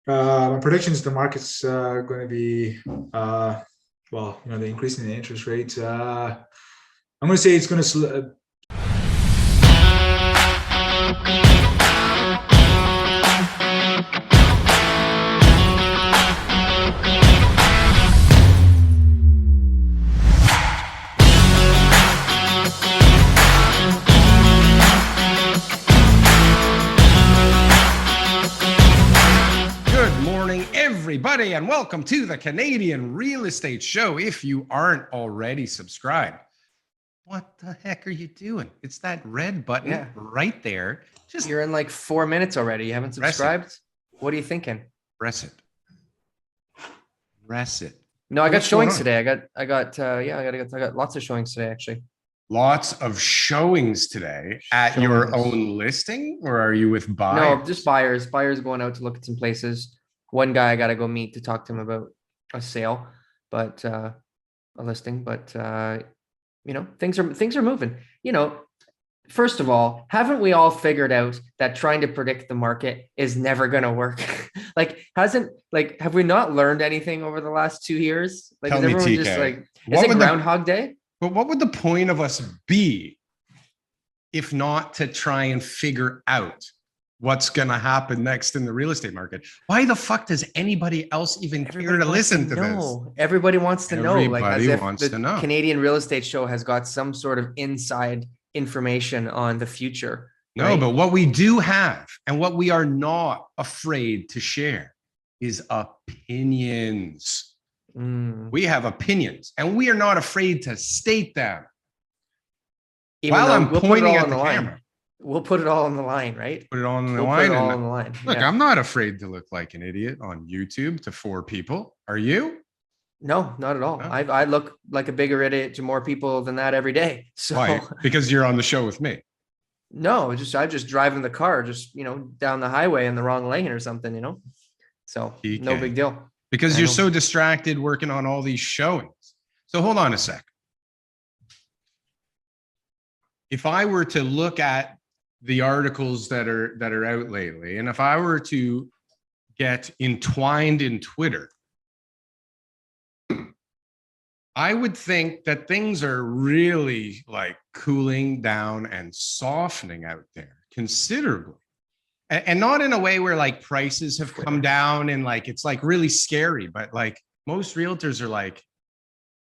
My prediction is the market's going to be, the increase in the interest rates. I'm going to say it's going to. Everybody, and welcome to the Canadian Real Estate Show. If you aren't already subscribed, what the heck are you doing? It's that red button right there. You're in like 4 minutes already. You haven't subscribed? What are you thinking? Press it. Press it. No, I got showings today. I got lots of showings today, actually. Lots of showings today at your own listing, or are you with buyers? No, just buyers. Buyers going out to look at some places. One guy I got to go meet to talk to him about a sale, but a listing. But things are moving. First of all, haven't we all figured out that trying to predict the market is never going to work? Have we not learned anything over the last 2 years? Like, Tell is everyone me, TK, just like, is it Groundhog Day? But what would the point of us be if not to try and figure out what's going to happen next in the real estate market? Why the fuck does anybody else even care to listen to this? Everybody wants to know. Like, as if the Canadian Real Estate Show has got some sort of inside information on the future. No, right? But what we do have and what we are not afraid to share is opinions. We have opinions and we are not afraid to state them. While I'm pointing at the camera. We'll put it all on the line, right? Put it all on the line. Look, I'm not afraid to look like an idiot on YouTube to 4 people. Are you? No, not at all. No. I look like a bigger idiot to more people than that every day. So why? Because you're on the show with me. No, I'm just driving the car, down the highway in the wrong lane or something, So TK. No big deal. Because you're so distracted working on all these showings. So hold on a sec. If I were to look at the articles that are out lately, and if I were to get entwined in Twitter, I would think that things are really like cooling down and softening out there considerably. And not in a way where like prices have come down and like it's like really scary, but like most realtors are like,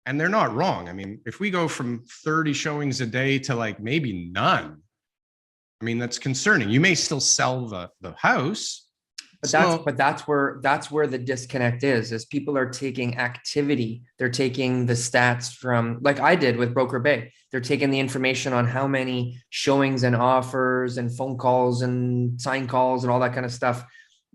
and they're not wrong. I mean, if we go from 30 showings a day to like maybe none, I mean, that's concerning. You may still sell the house. But that's where the disconnect is people are taking activity. They're taking the stats from, like I did with Broker Bay. They're taking the information on how many showings and offers and phone calls and sign calls and all that kind of stuff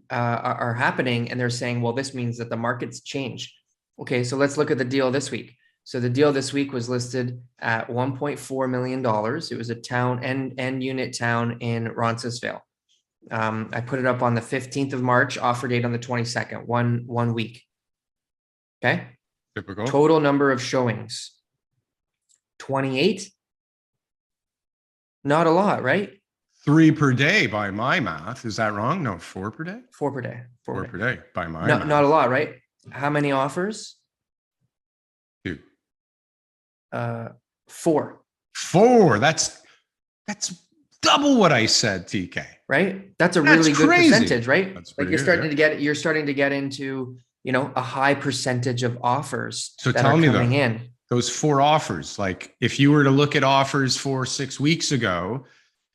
are happening. And they're saying, well, this means that the market's changed. Okay, so let's look at the deal this week. So the deal this week was listed at $1.4 million. It was a town and unit town in Roncesvalles. I put it up on the 15th of March, offer date on the 22nd, one week. Okay. Typical. Total number of showings, 28. Not a lot, right? 3 per day by my math. Is that wrong? No, 4 per day? 4 per day. 4 per day by my math. Not a lot, right? How many offers? 2. 4. 4. That's double what I said, TK. Right? That's a really good percentage, right? Like you're starting to get into, a high percentage of offers. So tell me though, those 4 offers, like if you were to look at offers 6 weeks ago,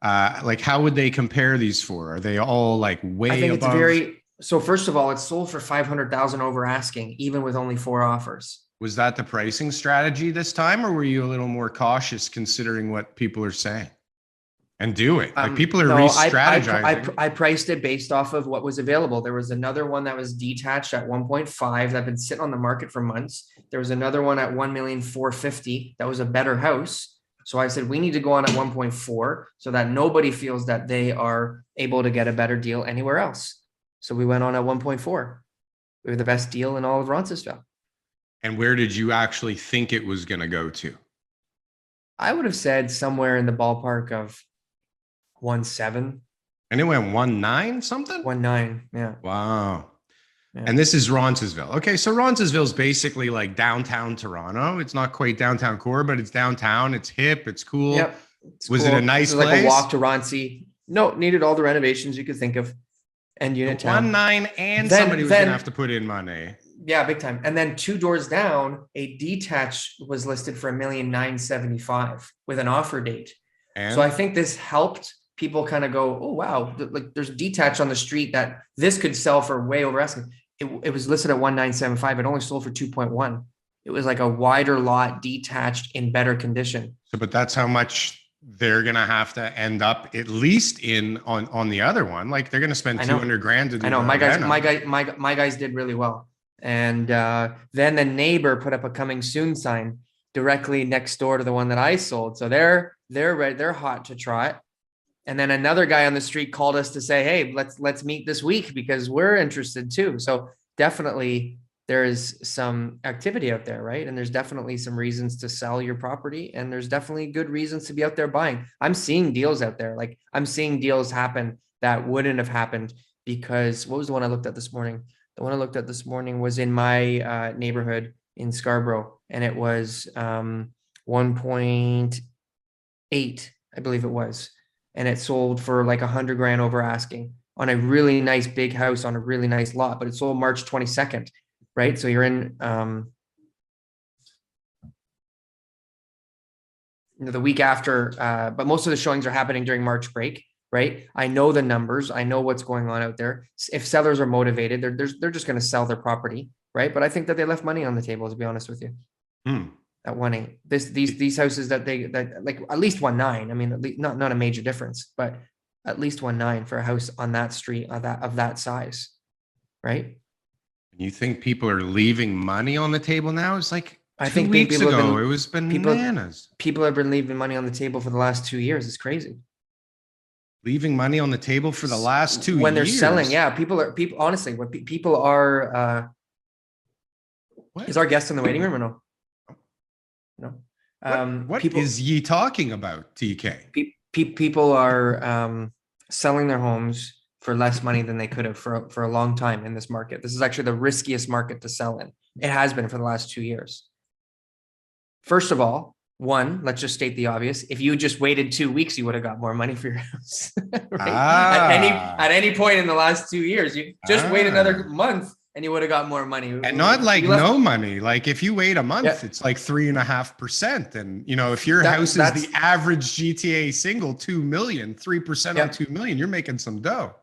like how would they compare these 4? Are they all like way above? So first of all, it's sold for 500,000 over asking, even with only 4 offers. Was that the pricing strategy this time, or were you a little more cautious considering what people are saying and doing? Like people are re-strategizing. I priced it based off of what was available. There was another one that was detached at 1.5 that had been sitting on the market for months. There was another one at 1,450,000 that was a better house. So I said, we need to go on at 1.4 so that nobody feels that they are able to get a better deal anywhere else. So we went on at 1.4. We were the best deal in all of Roncesvalles. And where did you actually think it was going to go to? I would have said somewhere in the ballpark of 1.7. And it went 1.9 something? 1.9, yeah. Wow. And this is Roncesvalles. Okay, so Roncesvalles is basically like downtown Toronto. It's not quite downtown core, but it's downtown. It's hip. It's cool. Yep. It's Was cool. it a nice This is like place? a walk to Ronci. No, needed all the renovations you could think of. And unit town. 1.9 and Then- somebody was then- gonna have to put in money. Yeah, big time. And then 2 doors down, a detached was listed for $1,975,000 with an offer date. And So I think this helped people kind of go, oh wow, like there's detached on the street that this could sell for way over asking. It was listed at 1,975. It only sold for 2.1. It was like a wider lot, detached in better condition. so, but that's how much they're gonna have to end up at least in on the other one. Like they're gonna spend I know. 200 grand to do I know the my guys, reno. my guys did really well. And then the neighbor put up a coming soon sign directly next door to the one that I sold. So they're ready, they're hot to try it. And then another guy on the street called us to say, hey, let's meet this week because we're interested too. So definitely there is some activity out there, right? And there's definitely some reasons to sell your property, and there's definitely good reasons to be out there buying. I'm seeing deals out there. Like I'm seeing deals happen that wouldn't have happened because what was the one I looked at this morning? The one I looked at this morning was in my neighborhood in Scarborough, and it was 1.8, I believe it was. And it sold for like 100 grand over asking on a really nice big house on a really nice lot, but it sold March 22nd, right? So you're in the week after, but most of the showings are happening during March break, right? I know the numbers. I know what's going on out there. If sellers are motivated, they're just going to sell their property, right? But I think that they left money on the table, to be honest with you. At 1.8. These houses that like at least 1.9. I mean, at least not a major difference, but at least 1.9 for a house on that street of that size, right? You think people are leaving money on the table now? It's like I 2 think weeks people have ago, been- it was bananas. People have been leaving money on the table for the last 2 years. It's crazy. Leaving money on the table for the last 2 years. When they're selling, yeah, people honestly, what people are What? is our guest in the waiting room or no? No. What people is ye talking about, TK? people are selling their homes for less money than they could have for a long time in this market. This is actually the riskiest market to sell in. It has been for the last 2 years. First of all, one, let's just state the obvious. If you just waited 2 weeks, you would have got more money for your house. Right? At any point in the last 2 years, you just wait another month and you would have got more money. And not like You left- no money. Like if you wait a month, Yeah. it's like 3.5%. And you know, if your house is that's- the average GTA single 2 million, 3% Yeah. on 2 million, you're making some dough.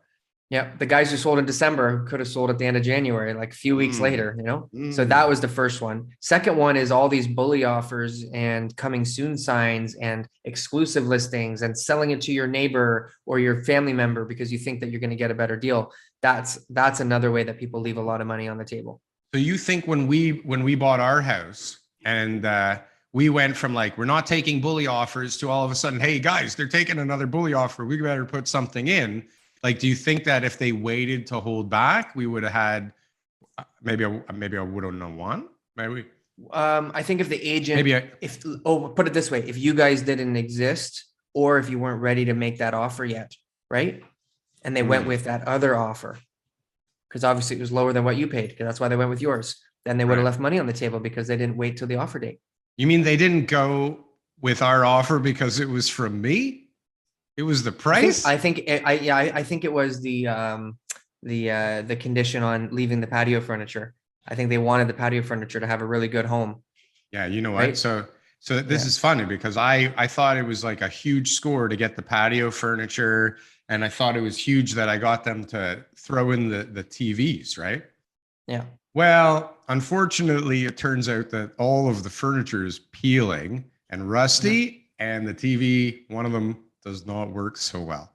Yeah, the guys who sold in December could have sold at the end of January, like a few weeks later, you know? So that was the first one. Second one is all these bully offers and coming soon signs and exclusive listings and selling it to your neighbor or your family member because you think that you're going to get a better deal. That's another way that people leave a lot of money on the table. So you think when we bought our house and we went from like, we're not taking bully offers to all of a sudden, hey guys, they're taking another bully offer. We better put something in. Like, do you think that if they waited to hold back, we would have had maybe I would have known one? Maybe. I think if the agent, put it this way, if you guys didn't exist or if you weren't ready to make that offer yet, right? And they went with that other offer because obviously it was lower than what you paid because that's why they went with yours. Then they would have left money on the table because they didn't wait till the offer date. You mean they didn't go with our offer because it was from me? It was the price. I think it was the condition on leaving the patio furniture. I think they wanted the patio furniture to have a really good home. Yeah, you know what? Right? So this is funny because I thought it was like a huge score to get the patio furniture, and I thought it was huge that I got them to throw in the TVs, right? Yeah. Well, unfortunately, it turns out that all of the furniture is peeling and rusty, and the TV, one of them, does not work so well.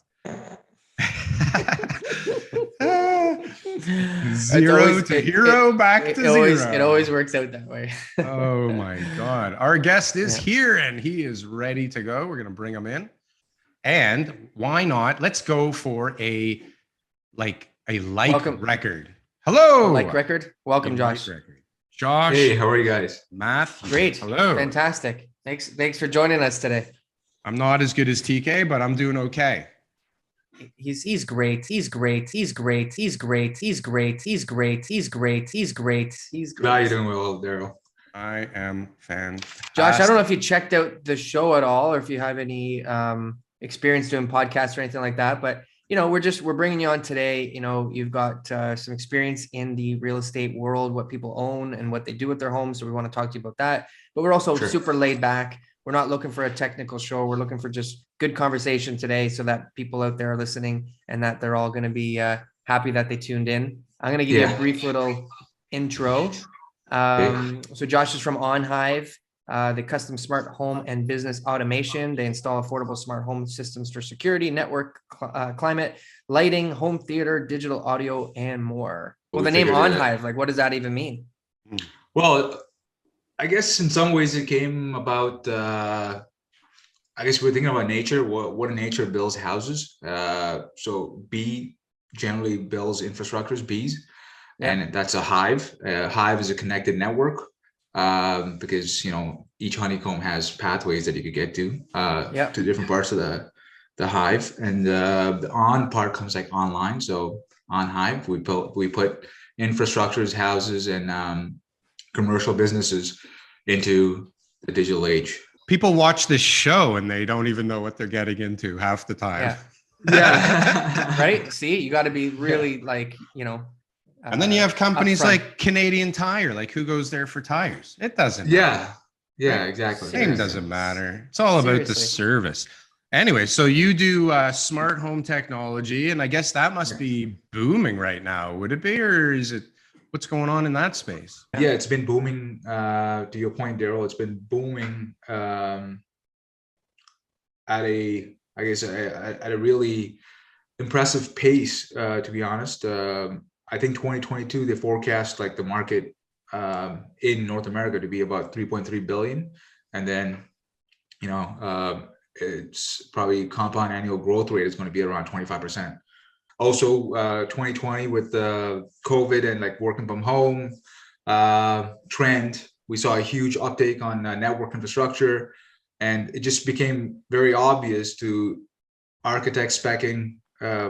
0 to hero, back to 0. It always works out that way. Oh my God. Our guest is here and he is ready to go. We're going to bring him in. And why not? Let's go for a record. Hello. Like record. Welcome, Josh. Record. Josh. Hey, how are you guys? Matthew. Great. Hello. Fantastic. Thanks for joining us today. I'm not as good as TK, but I'm doing okay. he's great. He's great. He's great. He's great. He's great. He's great. He's great. He's great. He's Glad you're great. doing well, Daryl. I am fantastic. Josh, I don't know if you checked out the show at all, or if you have any experience doing podcasts or anything like that, but we're bringing you on today. You've got some experience in the real estate world, what people own and what they do with their homes. So we want to talk to you about that, but we're also super laid back. We're not looking for a technical show. We're looking for just good conversation today so that people out there are listening and that they're all going to be happy that they tuned in. I'm going to give you a brief little intro. So Josh is from OnHive, the custom smart home and business automation. They install affordable smart home systems for security, network, climate, lighting, home theater, digital audio, and more. Well, the name OnHive, like, what does that even mean? Well, I guess in some ways it came about, I guess we're thinking about nature, what nature builds houses. So bee generally builds infrastructures, bees. And that's a hive. A hive is a connected network because each honeycomb has pathways that you could get to different parts of the hive. And the on part comes like online. So on hive, we put infrastructures, houses, and commercial businesses into the digital age. People watch this show and they don't even know what they're getting into half the time. Yeah. Right. See, you got to be really and then you have companies like Canadian Tire. Like, who goes there for tires? It doesn't matter. Yeah, exactly. Name doesn't matter. It's all about the service. Anyway, so you do smart home technology, and I guess that must be booming right now. Would it be, or is it? What's going on in that space? Yeah, it's been booming. To your point, Daryl, it's been booming at a really impressive pace. To be honest. I think 2022, they forecast like the market in North America to be about 3.3 billion. And then, it's probably compound annual growth rate is going to be around 25%. Also, 2020 with COVID and like working from home trend, we saw a huge uptake on network infrastructure. And it just became very obvious to architects speccing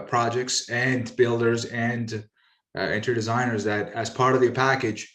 projects and builders and interior designers that as part of their package,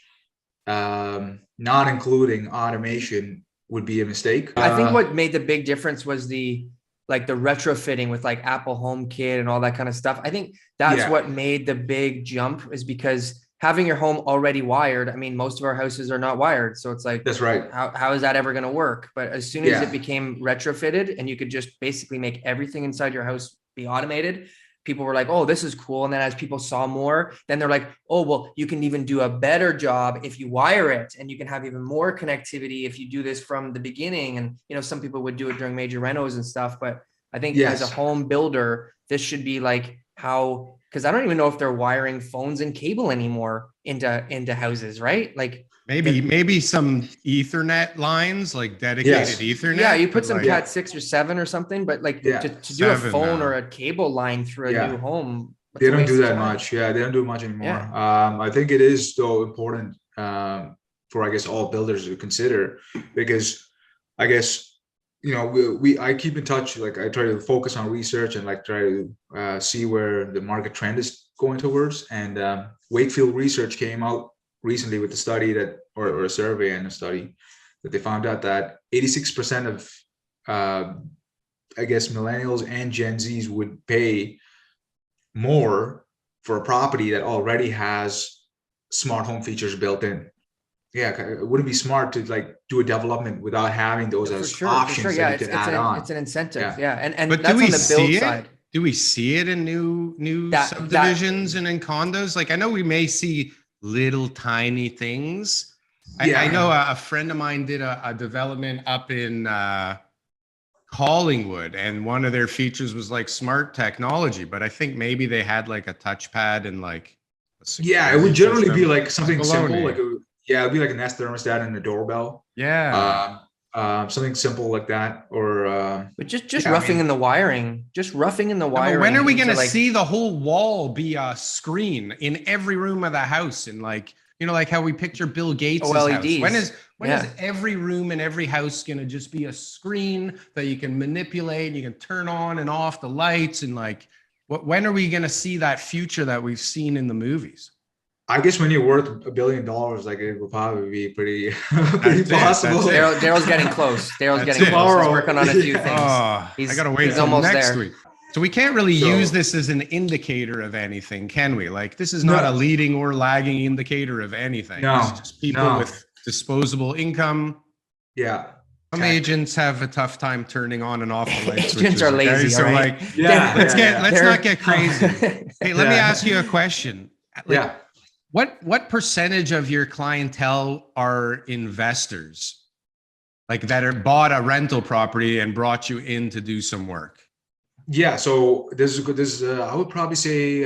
not including automation would be a mistake. I think what made the big difference was the retrofitting with like Apple HomeKit and all that kind of stuff. I think that's what made the big jump, is because having your home already wired. I mean, most of our houses are not wired. So it's like, that's right. How is that ever going to work? But as soon as it became retrofitted and you could just basically make everything inside your house be automated, people were like, oh, this is cool. And then as people saw more, then they're like, oh, well, you can even do a better job if you wire it, and you can have even more connectivity if you do this from the beginning. And, some people would do it during major renos and stuff. But I think as a home builder, this should be like because I don't even know if they're wiring phones and cable anymore into houses, right? Like maybe some Ethernet lines, like dedicated Ethernet. Yeah, you put some Cat 6 or 7 or something, but like to do a phone or a cable line through a new home. They don't do that much. Yeah, they don't do much anymore. Yeah. I think it is though important for I guess all builders to consider, because I guess I keep in touch. Like I try to focus on research and like try to see where the market trend is going towards. And Wakefield Research came out recently with a study or a survey and a study that they found out that 86% of I guess millennials and Gen Zs would pay more for a property that already has smart home features built in. Yeah, it wouldn't be smart to like do a development without having those as options that you can add on. It's an incentive. And but that's do we on the build see side. Do we see it in new subdivisions and in condos? Like I know we may see little tiny things. I know a friend of mine did a development up in Collingwood, and one of their features was like smart technology, but I think maybe they had like a touchpad and like it would generally be like something simple, like it'd be like a Nest thermostat and a doorbell. Something simple like that, or but just roughing in the wiring. Just roughing in the wiring. When are we going to see the whole wall be a screen in every room of the house? And like, like how we picture Bill Gates' house. When is every room in every house going to just be a screen that you can manipulate and you can turn on and off the lights? And like, When are we going to see that future that we've seen in the movies? I guess when you're worth $1 billion, like it will probably be pretty, pretty That's possible. it. Daryl's getting close. Daryl's That's getting it. close. He's Tomorrow. working on a few Yeah. things. Oh, I got to wait he's till almost next there. week. So we can't really So- use this as an indicator of anything, can we? Like, this is not No. a leading or lagging indicator of anything. No. It's just people No. with disposable income. Yeah. Some Okay. agents have a tough time turning on and off the light Agents switches. are okay? lazy, So all right? like, Yeah. let's They're- not get crazy. Hey, let me Yeah. ask you a question. Like, Yeah. what percentage of your clientele are investors, like that are bought a rental property and brought you in to do some work? Yeah, so there's a good, I would probably say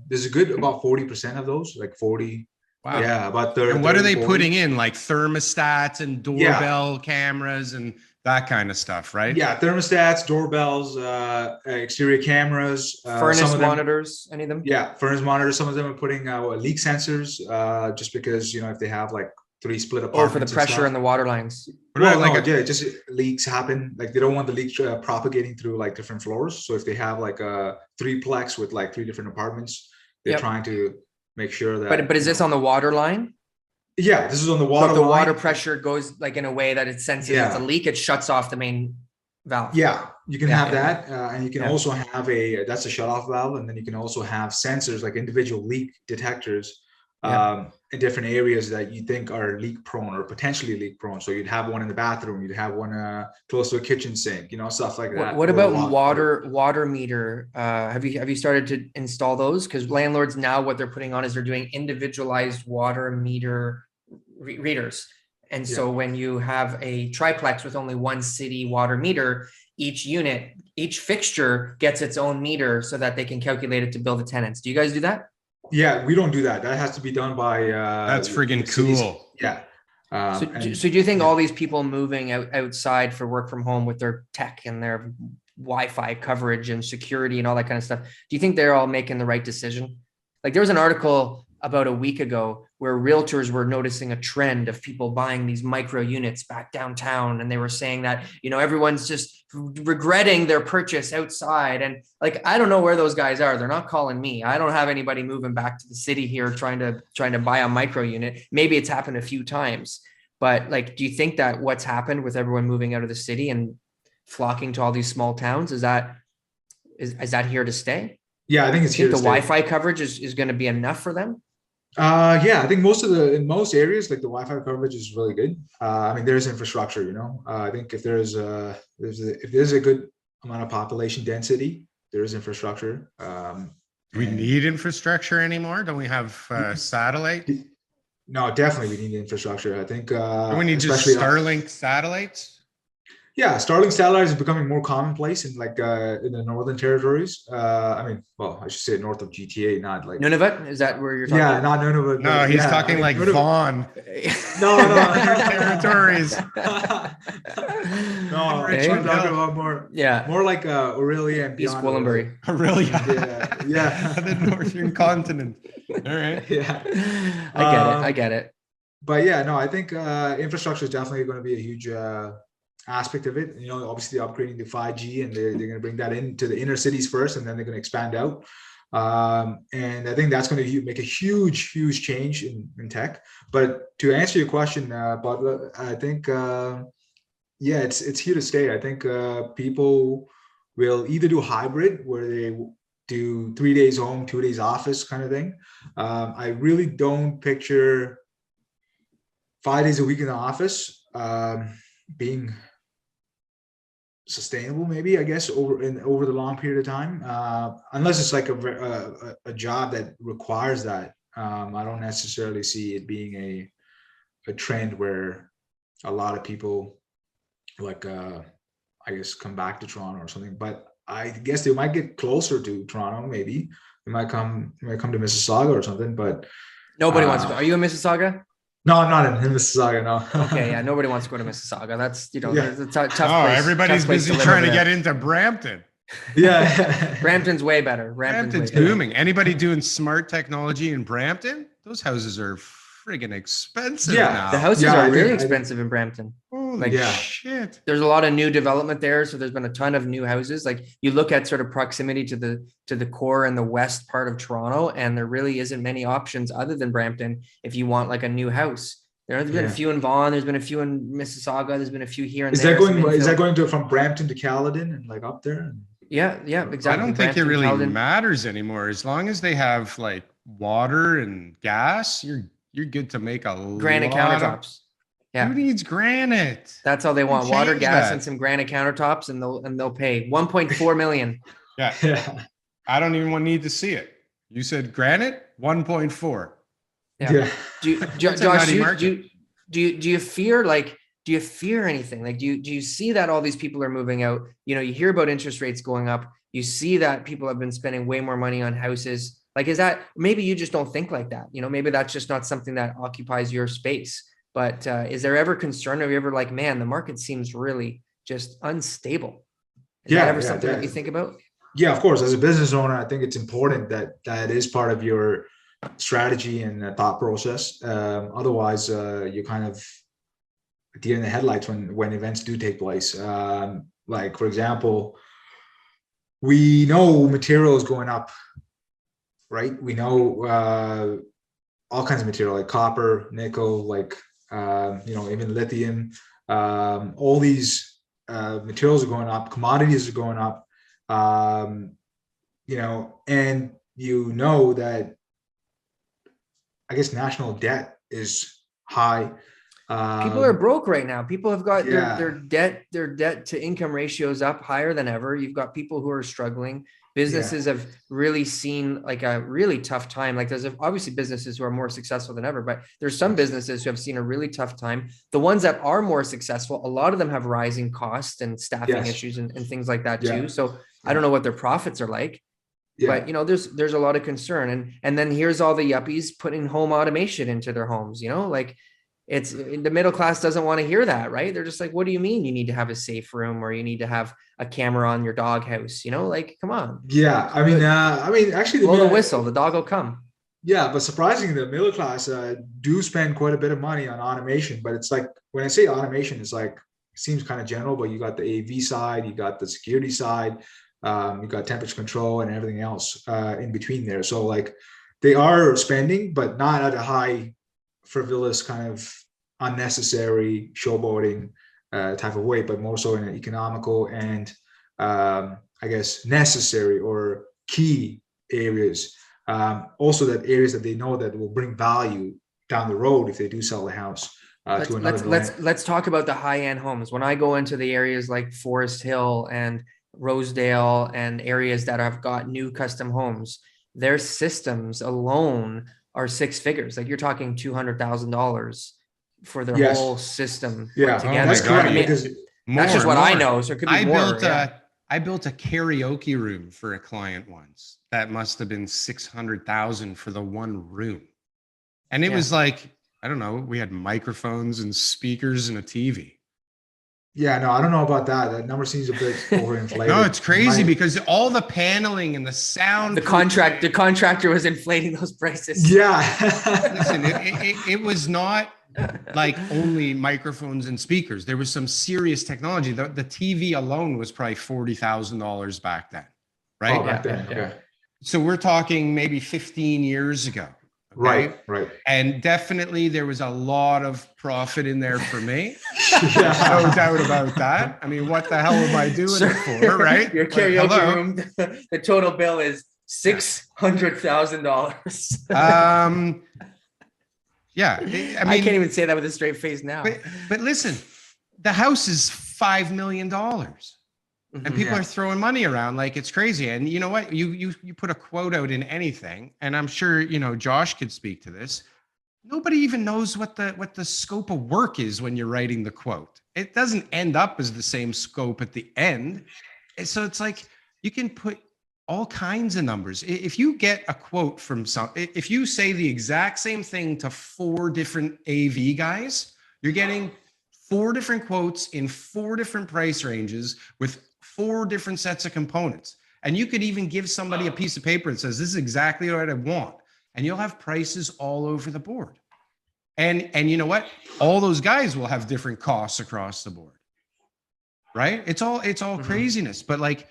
there's a good about 40% of those, like 40. Wow. Yeah, about 30. And what are they 40. putting in, like thermostats and doorbell cameras and that kind of stuff, right? Yeah, thermostats, doorbells, exterior cameras, Furnace some of them, monitors, any of them? Yeah, furnace monitors. Some of them are putting leak sensors, just because if they have like 3 split Or apartments. for the pressure and the water lines. What about Well, like no, yeah, just leaks happen. Like they don't want the leak propagating through like different floors. So if they have like a 3-plex with like 3 different apartments, they're Yep. trying to make sure that. But is this on the water line? Yeah, this is on the So water if the line. water pressure goes like in a way that it senses it's a Yeah. leak, it shuts off the main valve. Yeah, you can Yeah, have yeah, that, and you can Yeah. also have that's a shut-off valve, and then you can also have sensors like individual leak detectors Yeah. in different areas that you think are leak prone or potentially leak prone. So you'd have one in the bathroom, you'd have one close to a kitchen sink, stuff like that. What Or about water meter? Have you started to install those? Because landlords now what they're putting on is they're doing individualized water meter readers. And so when you have a triplex with only one city water meter, each fixture gets its own meter so that they can calculate it to bill the tenants. Do you guys do that? Yeah, we don't do that. That has to be done by. That's friggin' the cities. cool. Yeah. So do you think all these people moving outside for work from home with their tech and their Wi-Fi coverage and security and all that kind of stuff, do you think they're all making the right decision? Like there was an article about a week ago where realtors were noticing a trend of people buying these micro units back downtown. And they were saying that, everyone's just regretting their purchase outside. And like, I don't know where those guys are. They're not calling me. I don't have anybody moving back to the city here trying to buy a micro unit. Maybe it's happened a few times, but like, do you think that what's happened with everyone moving out of the city and flocking to all these small towns, is that here to stay? Yeah, I think it's Do you here think to the stay. Wi-Fi coverage is going to be enough for them? Yeah, I think in most areas, like the Wi-Fi coverage is really good. I mean, there's infrastructure, I think if there's a good amount of population density, there is infrastructure. Do we need infrastructure anymore? Don't we have satellite? No, definitely we need infrastructure. I think Do we need just especially Starlink satellites? Yeah, Starlink satellites is becoming more commonplace in in the northern territories. I should say north of GTA, not like Nunavut? Is that where you're talking? yeah, not Nunavut. No, but he's yeah, talking like Nunavut- Vaughn. No, Territories. no, Okay. I'm talking about Yeah. more like Aurelia and East beyond. Gwillimbury. Really? Yeah. The northern continent. All right. Yeah. I get it. But yeah, no, I think infrastructure is definitely going to be a huge aspect of it. Obviously upgrading to 5G, and they're going to bring that into the inner cities first, and then they're going to expand out. And I think that's going to make a huge change in tech. But to answer your question, Butler, I think it's here to stay. I think people will either do hybrid, where they do 3 days home, 2 days office kind of thing. I really don't picture 5 days a week in the office being sustainable, maybe, I guess, over the long period of time, unless it's like a job that requires that. I don't necessarily see it being a trend where a lot of people I guess come back to Toronto or something. But I guess they might get closer to Toronto. Maybe they might come to Mississauga or something. But Nobody wants to go. Are you in Mississauga? no, I'm not in Mississauga. No. Okay, yeah, nobody wants to go to Mississauga. That's Yeah. it's a tough Oh, place. everybody's tough place busy live trying over to there. get into Brampton. Yeah. Brampton's way better. Brampton's way better. booming. Anybody doing smart technology in Brampton? Those houses are friggin' expensive Yeah, now. The houses Yeah, are I really think- expensive in Brampton. Holy Holy Yeah. shit. There's a lot of new development there. So there's been a ton of new houses. Like you look at sort of proximity to the core and the west part of Toronto, and there really isn't many options other than Brampton if you want like a new house. There's been a few in Vaughan, there's been a few in Mississauga, there's been a few here and Is there. that going to from Brampton to Caledon and like up there? Yeah, exactly. I don't think Brampton, it really Caledon. matters anymore. As long as they have like water and gas, you're good to make a Granite lot countertops. Who needs granite? That's all they want. Water, Change gas, that. and some granite countertops, and they'll pay 1.4 million. Yeah. I don't even need to see it. You said granite, 1.4. Yeah. Josh, do you fear anything? Like, do you see that all these people are moving out? You know, you hear about interest rates going up. You see that people have been spending way more money on houses. Like, is that, maybe you just don't think like that? You know, maybe that's just not something that occupies your space. But is there ever concern? Are you ever like, man, the market seems really just unstable? Is that ever something that you think about? Yeah, of course. As a business owner, I think it's important that is part of your strategy and thought process. Otherwise, you kind of deer in the headlights when events do take place. Like, for example, we know material is going up, right? We know all kinds of material like copper, nickel, like even lithium. All these materials are going up, commodities are going up. And that I guess national debt is high. People are broke right now. People have got their debt to income ratios up higher than ever. You've got people who are struggling. Businesses have really seen like a really tough time. Like there's obviously businesses who are more successful than ever, but there's some businesses who have seen a really tough time. The ones that are more successful, a lot of them have rising costs and staffing issues and things like that too. So I don't know what their profits are like, but there's a lot of concern. And then here's all the yuppies putting home automation into their homes, like it's the middle class doesn't want to hear that, right? They're just like, what do you mean you need to have a safe room or you need to have a camera on your dog house? Like, come on. Yeah. I mean, actually blow the whistle, the dog will come. Yeah. But surprisingly, the middle class do spend quite a bit of money on automation, but it's like, when I say automation, it's like, it seems kind of general, but you got the AV side, you got the security side, you got temperature control and everything else in between there. So like they are spending, but not at a high frivolous kind of unnecessary showboating type of way, but more so in an economical and I guess necessary or key areas. Also that areas that they know that will bring value down the road if they do sell the house to another brand. Let's talk about the high-end homes. When I go into the areas like Forest Hill and Rosedale and areas that have got new custom homes, their systems alone are six figures. Like you're talking $200,000 for their whole system put together. That's correct. That's just what I know. So it could be more. I built a karaoke room for a client once. That must have been $600,000 for the one room. And it was like, I don't know, we had microphones and speakers and a TV. Yeah, no, I don't know about that. That number seems a bit overinflated. No, it's crazy because all the paneling and the sound. The contractor was inflating those prices. Yeah. Listen, it was not like only microphones and speakers. There was some serious technology. The TV alone was probably $40,000 back then, right? Oh, back then. Okay. So we're talking maybe 15 years ago. Okay? Right. And definitely there was a lot of profit in there for me. No doubt about that. I mean, what the hell am I doing it for, right? Your karaoke room, the total bill is $600,000. Yeah. I can't even say that with a straight face now. But listen, the house is $5 million. And people are throwing money around like it's crazy. And you know what? You put a quote out in anything, and I'm sure Josh could speak to this. Nobody even knows what the scope of work is when you're writing the quote. It doesn't end up as the same scope at the end. So it's like you can put all kinds of numbers. If you get a quote from if you say the exact same thing to 4 different AV guys, you're getting 4 different quotes in 4 different price ranges with 4 different sets of components. And you could even give somebody a piece of paper that says, this is exactly what I want. And you'll have prices all over the board. And you know what? All those guys will have different costs across the board, right? It's all craziness. But like,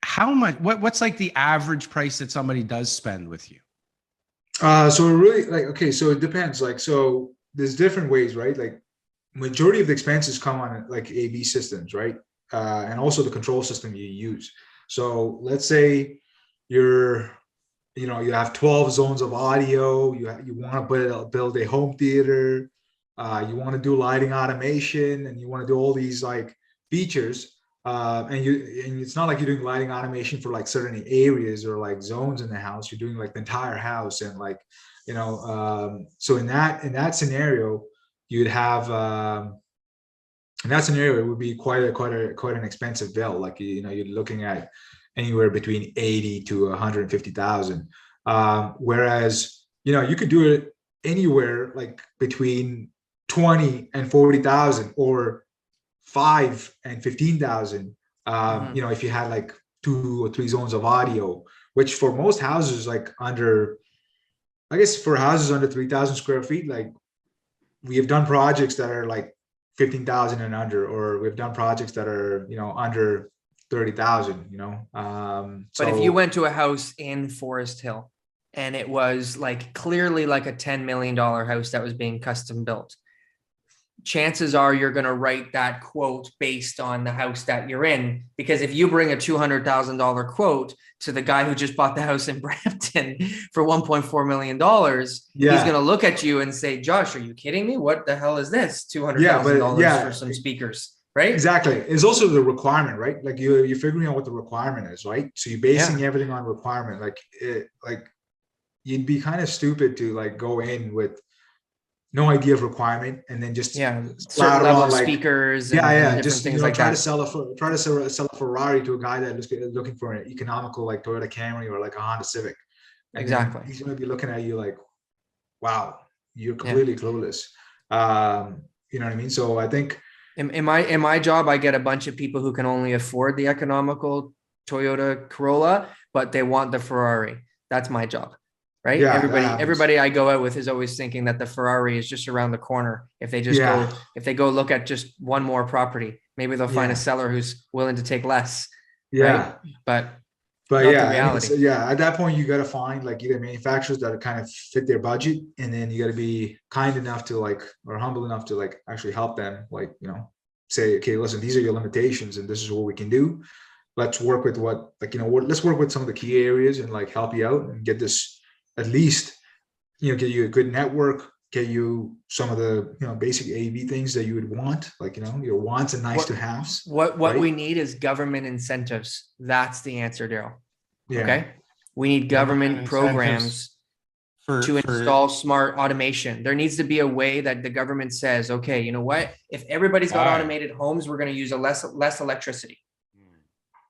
how much? What's like the average price that somebody does spend with you? So really, like, okay, so it depends. Like, so there's different ways, right? Like, majority of the expenses come on like AV systems, right? And also the control system you use. So let's say you're, you know, you have 12 zones of audio. You want to build a home theater. You want to do lighting automation, and you want to do all these like features. And it's not like you're doing lighting automation for like certain areas or like zones in the house. You're doing like the entire house, and like, you know, so in that scenario, you'd have in that scenario, it would be quite an expensive bill. Like, you know, you're looking at anywhere between 80 to 150,000. Whereas, you know, you could do it anywhere like between 20 and 40,000, or 5 and 15,000. You know, if you had like 2 or 3 zones of audio, which for most houses, like under, I guess for houses under 3,000 square feet, like we have done projects that are like 15,000 and under, or we've done projects that are, you know, under 30,000, you know. But if you went to a house in Forest Hill and it was like clearly like a $10 million house that was being custom built, chances are you're going to write that quote based on the house that you're in. Because if you bring a $200,000 quote to the guy who just bought the house in Brampton for $1.4 million, he's going to look at you and say, Josh, are you kidding me? What the hell is this? $200,000 for some speakers, right? Exactly. It's also the requirement, right? Like you're figuring out what the requirement is, right? So you're basing everything on requirement. Like you'd be kind of stupid to like go in with no idea of requirement and then just certain level of like speakers and just things, you know, like try to sell a Ferrari to a guy that is looking for an economical like Toyota Camry or like a Honda Civic. And exactly. He's going to be looking at you like, wow, you're completely clueless. You know what I mean? So I think in my job, I get a bunch of people who can only afford the economical Toyota Corolla, but they want the Ferrari. That's my job. Right. Yeah, everybody I go out with is always thinking that the Ferrari is just around the corner. If they just if they go look at just one more property, maybe they'll find a seller who's willing to take less. Yeah. Right? But not yeah, the reality. at that point, you got to find like either manufacturers that kind of fit their budget, and then you got to be kind enough to like, or humble enough to like actually help them, like, you know, say, okay, listen, these are your limitations and this is what we can do. Let's work with what, like, you know, let's work with some of the key areas and like help you out and get this, at least, you know, get you a good network, get you some of the, you know, basic AV things that you would want, like, you know, your wants and nice to haves. What we need is government incentives. That's the answer, Darryl. Yeah. Okay. We need government programs to install smart automation. There needs to be a way that the government says, okay, you know what? If everybody's got automated homes, we're going to use less electricity.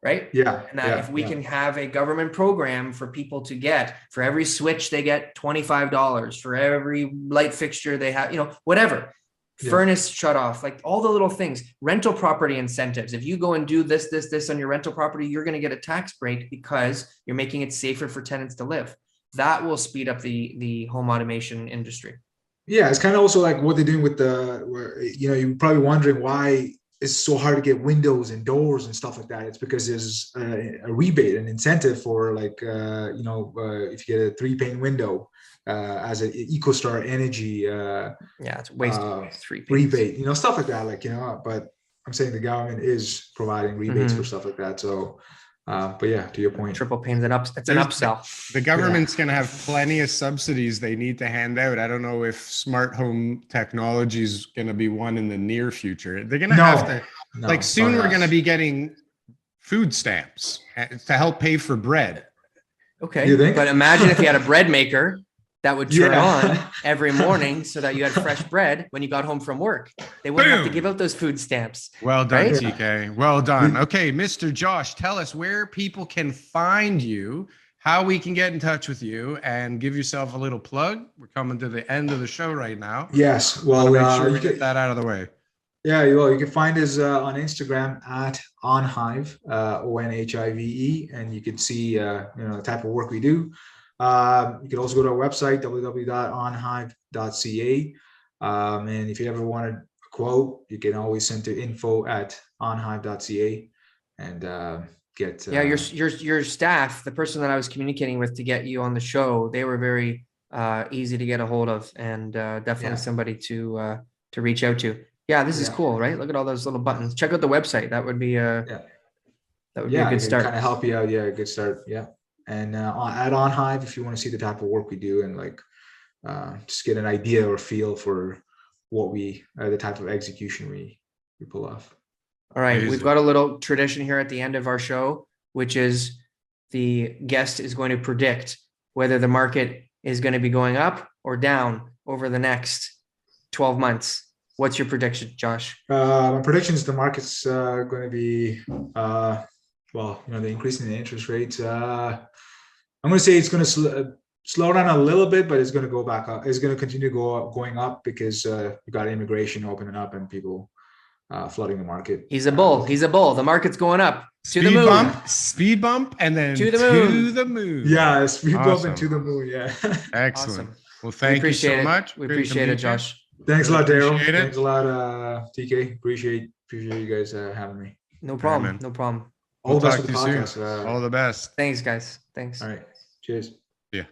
Right? Yeah. And that if we can have a government program for people to get, for every switch they get $25, for every light fixture they have, you know, whatever, furnace shut off, like all the little things, rental property incentives. If you go and do this on your rental property, you're going to get a tax break because you're making it safer for tenants to live. That will speed up the home automation industry. Yeah. It's kind of also like what they're doing with you know, you're probably wondering why it's so hard to get windows and doors and stuff like that. It's because there's a rebate, an incentive for like, you know, if you get a 3-pane window as an EcoStar Energy it's wasted 3 panes. Rebate, you know, stuff like that. Like, you know, but I'm saying the government is providing rebates for stuff like that. So, but yeah, to your point, triple panes it's an upsell. The government's going to have plenty of subsidies they need to hand out. I don't know if smart home technology is going to be one in the near future. They're going to have to, like, soon we're going to be getting food stamps to help pay for bread. Okay, but imagine if you had a bread maker that would turn on every morning so that you had fresh bread when you got home from work. They wouldn't have to give out those food stamps. Well done, TK. Well done. Okay, Mr. Josh, tell us where people can find you, how we can get in touch with you, and give yourself a little plug. We're coming to the end of the show right now. Yes. Well, make sure we get that out of the way. Yeah, well, you can find us on Instagram at OnHive, OnHive, and you can see, you know, the type of work we do. You can also go to our website, www.onhive.ca. And if you ever wanted a quote, you can always send to info@onhive.ca and get. Your staff, the person that I was communicating with to get you on the show, they were very easy to get a hold of, and definitely somebody to reach out to. Yeah, this is cool, right? Look at all those little buttons. Check out the website. That would be that would be a good start. Kind of help you out. Yeah, a good start. Yeah. And at OnHive, if you want to see the type of work we do and like just get an idea or feel for what the type of execution we pull off. All right, we've got a little tradition here at the end of our show, which is the guest is going to predict whether the market is going to be going up or down over the next 12 months. What's your prediction, Josh? My prediction is the market's going to be, the increase in the interest rates. I'm going to say it's going to slow down a little bit, but it's going to go back up. It's going to continue going up because you got immigration opening up and people flooding the market. He's a bull. He's a bull. The market's going up to the moon. Speed bump, and then to the moon. Yeah, speed bump and to the moon. Yeah. Excellent. Awesome. Well, thank you so much. We appreciate it, Josh. Thanks a lot, Darryl. Thanks a lot, TK. Appreciate you guys having me. No problem. No problem. All the best with the podcast. All the best. Thanks, guys. Thanks. All right. Cheers. Yeah.